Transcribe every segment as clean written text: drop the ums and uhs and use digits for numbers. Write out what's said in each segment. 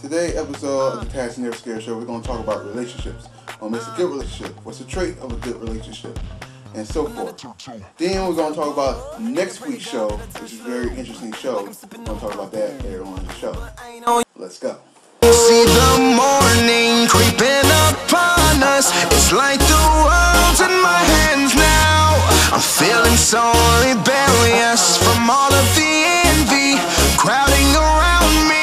Today episode of the Tassie Never Scared Show, we're going to talk about relationships. What makes a good relationship? What's the trait of a good relationship? And so forth. Then we're going to talk about next week's show, which is a very interesting show. We're going to talk about that later on in the show. Let's go. See the morning creeping upon us. It's like the world's in my hands now. I'm feeling so rebellious from all of the envy crowding around me.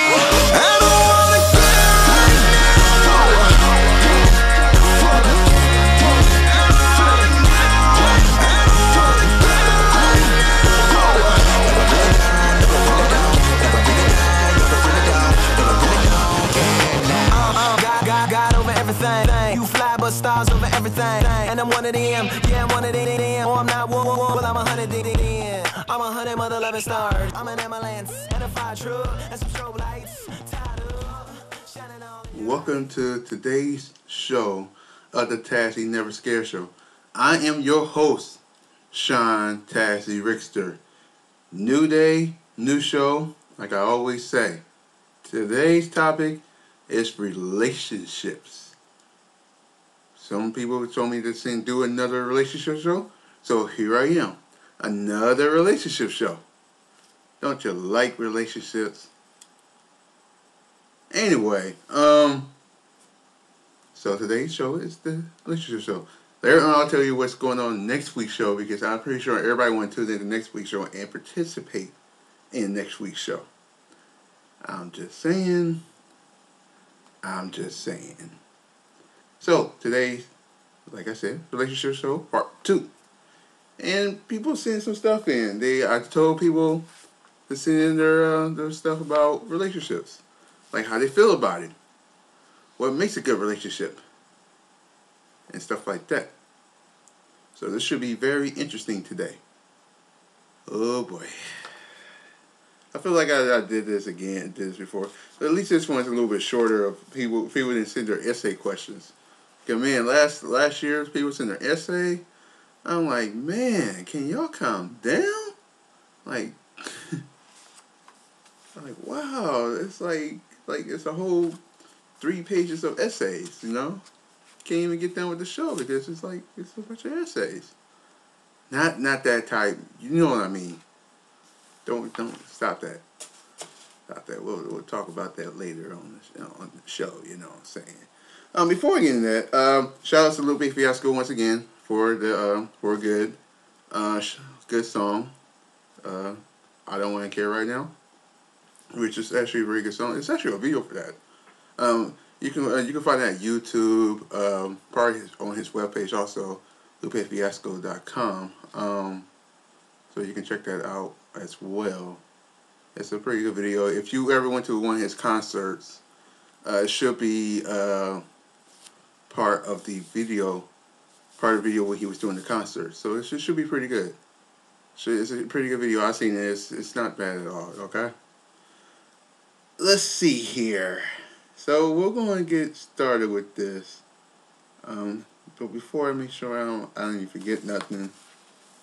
I don't wanna go God over everything. You fly but stars over everything. And I'm one of them. Yeah, I'm one of them. Oh, I'm not one. Well, I'm 100 then. I'm 100 mother loving stars. I'm an ambulance and a fire truck and some strobe lights. Welcome to today's show of the Tassie Never Scared Show. I am your host, Sean Tassie Rickster. New day, new show, like I always say. Today's topic is relationships. Some people told me to do another relationship show, so here I am, another relationship show. Don't you like relationships? Anyway, so today's show is the relationship show. Later on, I'll tell you what's going on next week's show, because I'm pretty sure everybody wants to tune in to next week's show and participate in next week's show. I'm just saying. So today, like I said, relationship show part 2, and people send some stuff in. I told people to send in their stuff about relationships, like how they feel about it, what makes a good relationship, and stuff like that. So this should be very interesting today. Oh boy. I feel like I did this before. But at least this one's a little bit shorter. Of people didn't send their essay questions. Cause man, last year people sent their essay. I'm like, man, can y'all calm down? Like, wow, it's like it's a whole 3 pages of essays. You know, can't even get done with the show because it's a bunch of essays. Not that type. You know what I mean? Don't stop that. Stop that. We'll talk about that later on the show. You know what I'm saying? Before we get into that, shout out to Lupe Fiasco once again for a good song. I Don't Want to Care Right Now, which is actually a very good song. It's actually a video for that. You can find that at YouTube, probably on his webpage also, lupefiasco.com. So you can check that out as well. It's a pretty good video. If you ever went to one of his concerts, it should be part of the video where he was doing the concert. So it should be pretty good. It's a pretty good video. I've seen it. It's not bad at all. Okay. Let's see here. So we're going to get started with this. But before I make sure I don't even forget nothing,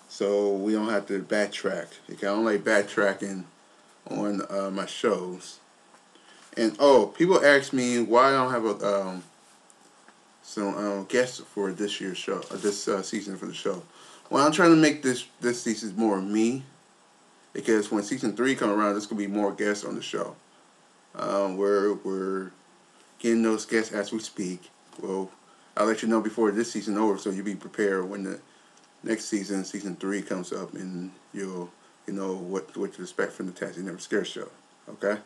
so we don't have to backtrack. I don't like backtracking on my shows. And people ask me why I don't have some guests for this year's show, this season for the show. Well, I'm trying to make this season more me, because when season 3 comes around, there's gonna be more guests on the show. We're getting those guests as we speak. Well, I'll let you know before this season over, so you'll be prepared when the next season 3 comes up, and you'll know what to expect from the Tassie Never Scared Show. Okay?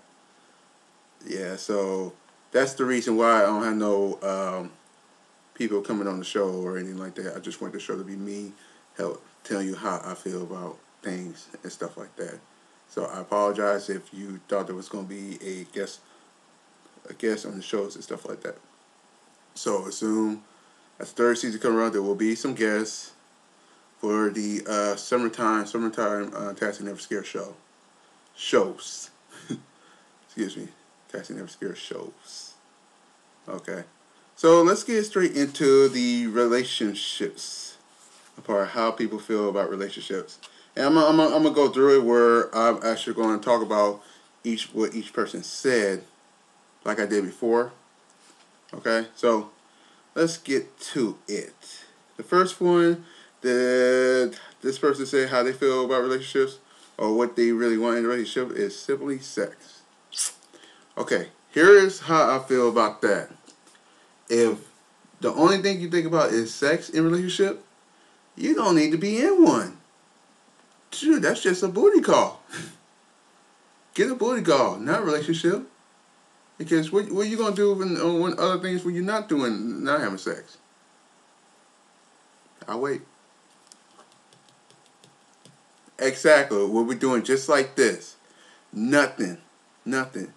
Yeah, so that's the reason why I don't have no people coming on the show or anything like that. I just want the show to be me, telling you how I feel about things and stuff like that. So I apologize if you thought there was going to be a guest on the shows and stuff like that. So assume as the 3rd season comes around, there will be some guests for the summertime Tassie Never Scared shows. Excuse me, Tassie Never Scared shows. Okay, so let's get straight into the relationships part, how people feel about relationships. And I'm gonna go through it where I'm actually going to talk about what each person said like I did before. Okay, so let's get to it. The first one, this person said how they feel about relationships or what they really want in a relationship is simply sex. Okay, here is how I feel about that. If the only thing you think about is sex in a relationship, you don't need to be in one. Dude, that's just a booty call. Get a booty call, not a relationship. Because what are you going to do when other things when you're not doing, not having sex? I'll wait. Exactly. What we're doing just like this. Nothing. Nothing.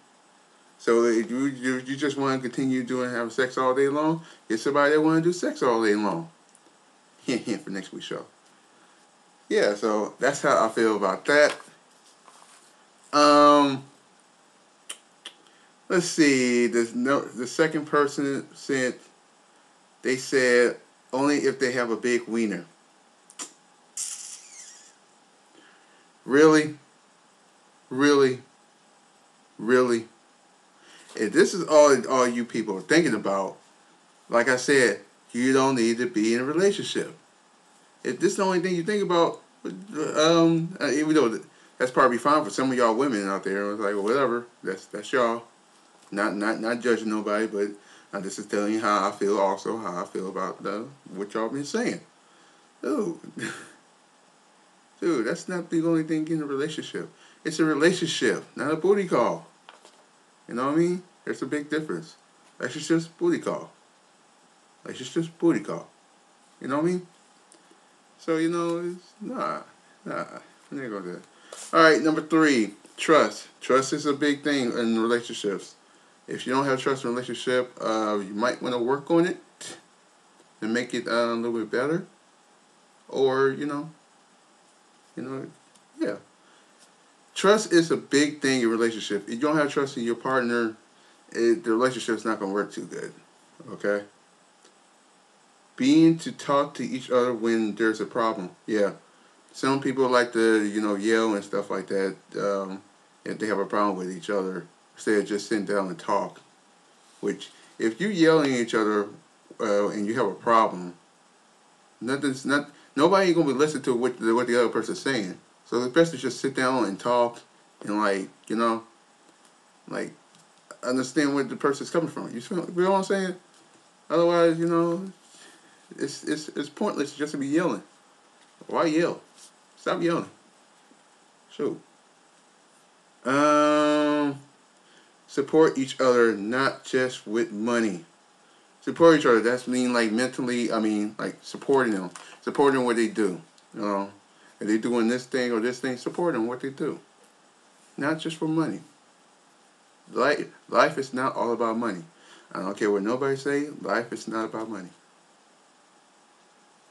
So if you just want to continue doing having sex all day long, get somebody that want to do sex all day long. Hint, hint for next week's show. Yeah, so that's how I feel about that. Let's see. The second person said they said only if they have a big wiener. Really, really, really. If this is all you people are thinking about, like I said, you don't need to be in a relationship. If this is the only thing you think about, even though that's probably fine for some of y'all women out there, it's like, well, whatever, that's y'all. Not judging nobody, but I'm just telling you how I feel. Also, how I feel about what y'all been saying. Dude, dude, that's not the only thing in a relationship. It's a relationship, not a booty call. You know what I mean? There's a big difference. Relationships, booty call. Relationships, booty call. You know what I mean? So it's nah. I'm not gonna do that. All right, number 3, trust. Trust is a big thing in relationships. If you don't have trust in a relationship, you might want to work on it and make it a little bit better. Or yeah. Trust is a big thing in a relationship. If you don't have trust in your partner, the relationship's not gonna work too good. Okay. Being to talk to each other when there's a problem. Yeah. Some people like to, yell and stuff like that if they have a problem with each other, instead of just sitting down and talk. Which, if you yelling at each other and you have a problem, nobody gonna be listening to what the other person's saying. So it's best to just sit down and talk and understand where the person's coming from. You know what I'm saying? Otherwise, it's pointless just to be yelling. Why yell? Stop yelling. Shoot. Support each other, not just with money. Support each other. That's mean like mentally. I mean like supporting them what they do. If they doing this thing or this thing, support them what they do. Not just for money. Life is not all about money. I don't care what nobody say. Life is not about money.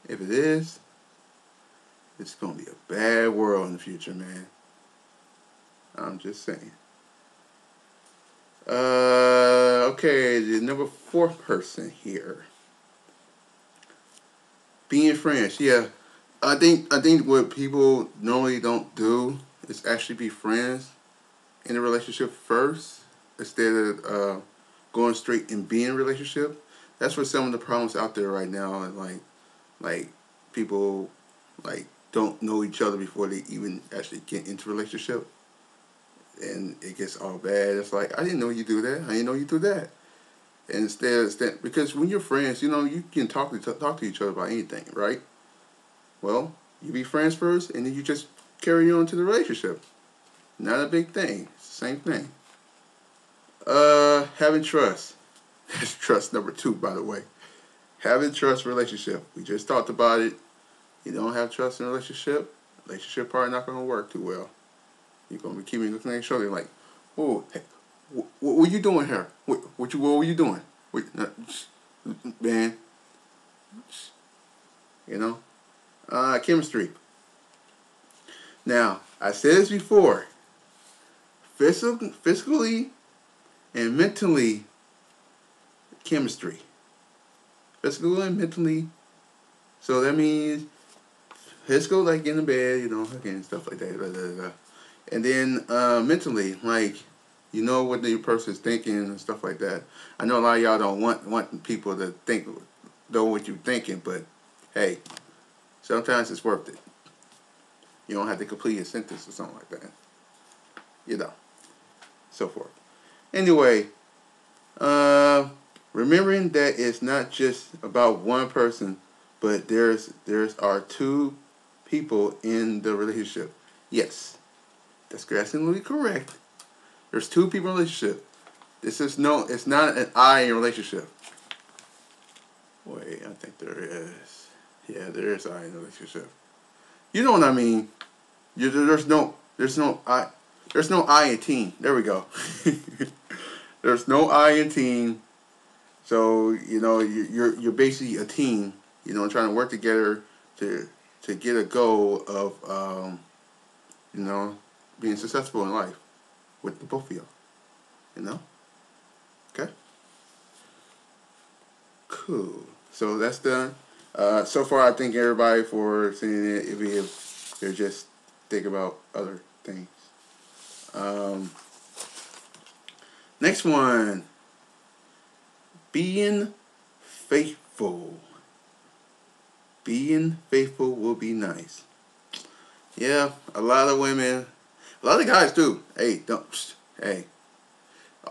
If it is, it's gonna be a bad world in the future, man. I'm just saying. Okay, the number 4 person here. Being friends, yeah. I think what people normally don't do is actually be friends in a relationship first, instead of going straight and being in a relationship. That's where some of the problems out there right now, like people don't know each other before they even actually get into a relationship. And it gets all bad. It's like, I didn't know you do that. I didn't know you do that. And instead, because when you're friends, you can talk to each other about anything, right? Well, you be friends first, and then you just carry on to the relationship. Not a big thing. It's the same thing. Having trust. That's trust number 2, by the way. Having trust relationship. We just talked about it. You don't have trust in a relationship probably not going to work too well. You're going to be keeping looking at each other like, oh, hey, what were you doing here? What were you doing? Man. Chemistry. Now, I said this before. Physically and mentally, chemistry. Physically and mentally. So that means physical, like in the bed, hugging and stuff like that. Blah, blah, blah. And then mentally, like You know what the person's thinking and stuff like that. I know a lot of y'all don't want people to know what you're thinking, but hey, sometimes it's worth it. You don't have to complete a sentence or something like that. You know, so forth. Anyway, remembering that it's not just about one person, but there's are two people in the relationship. Yes, that's absolutely correct. There's two people in a relationship. It's not an I in a relationship. Wait, I think there is. Yeah, there is I in a relationship. You know what I mean? There's no I in team. There we go. There's no I in team. So you know you're basically a team. You know, trying to work together to get a goal of you know, being successful in life with the both of you. You know? Okay? Cool. So that's done. So far, I thank everybody for seeing it. If they're just think about other things. Next one. Being faithful. Being faithful will be nice. Yeah, a lot of women, a lot of guys too. Hey,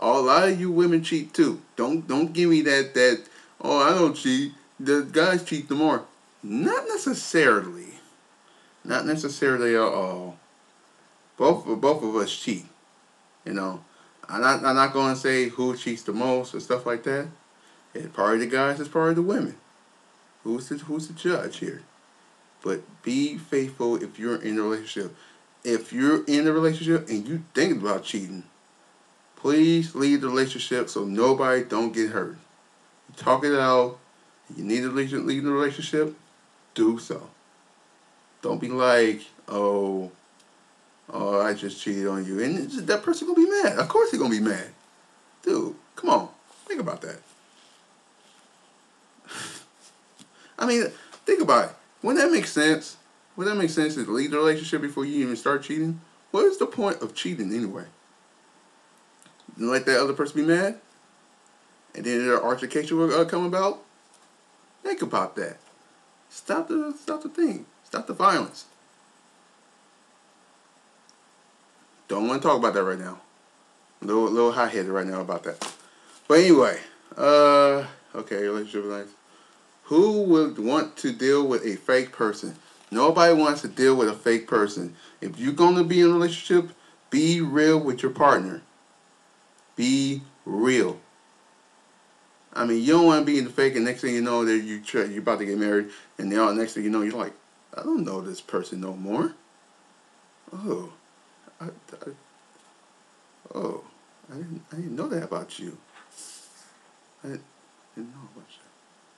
a lot of you women cheat too. Don't give me that. Oh, I don't cheat. The guys cheat the more. Not necessarily. Not necessarily at all. Both of us cheat. You know, I'm not going to say who cheats the most or stuff like that. It's part of the guys. It's part of the women. Who's the judge here? But be faithful if you're in a relationship. If you're in a relationship and you think about cheating, please leave the relationship so nobody don't get hurt. Talk it out. You need to leave the relationship, do so. Don't be like, oh, I just cheated on you. And that person going to be mad. Of course he's going to be mad. Dude, come on. Think about that. I mean, think about it. Wouldn't that make sense? Wouldn't that make sense to leave the relationship before you even start cheating? What is the point of cheating anyway? You let that other person be mad? And then an altercation will come about? Think about that. Stop the thing. Stop the violence. Don't want to talk about that right now. A little hot-headed right now about that. But anyway, okay, relationship life. Who would want to deal with a fake person? Nobody wants to deal with a fake person. If you're going to be in a relationship, be real with your partner. Be real. I mean, you don't want to be in the fake, and next thing you know, that you're about to get married, and now next thing you know, you're like, I don't know this person no more. Oh, I didn't know that about you. I didn't know about you.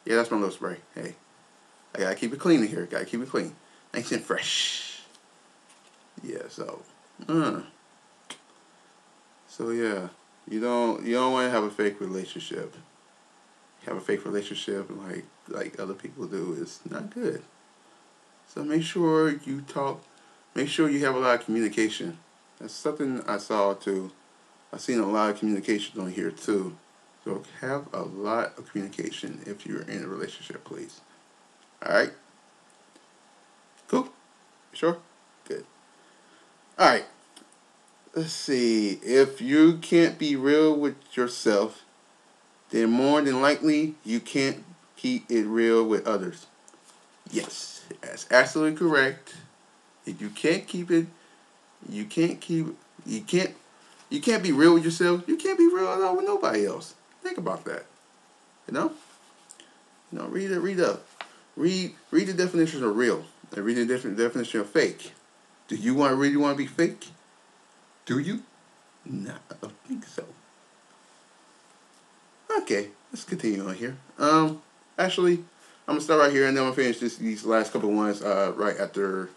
Yeah, that's my little spray. Hey, I gotta keep it clean in here. Gotta keep it clean, nice and fresh. Yeah, so yeah, you don't want to have a fake relationship. Have a fake relationship like other people do is not good. So make sure you talk. Make sure you have a lot of communication. That's something I saw too. I've seen a lot of communication on here too. So have a lot of communication if you're in a relationship, please. Alright? Cool? Sure? Good. Alright. Let's see. If you can't be real with yourself, then more than likely you can't keep it real with others. Yes, that's absolutely correct. If you can't keep it, you can't be real with yourself, you can't be real at all with nobody else. Think about that. You know, read the definition of real and read the different definition of fake. Do you really want to be fake? Do you? No, I don't think so. Okay, let's continue on here. Actually, I'm gonna start right here, and then I'm gonna finish these last couple ones right after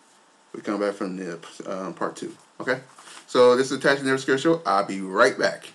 we come back from the part 2. Okay. So this is Attach and Never Scare Show. I'll be right back.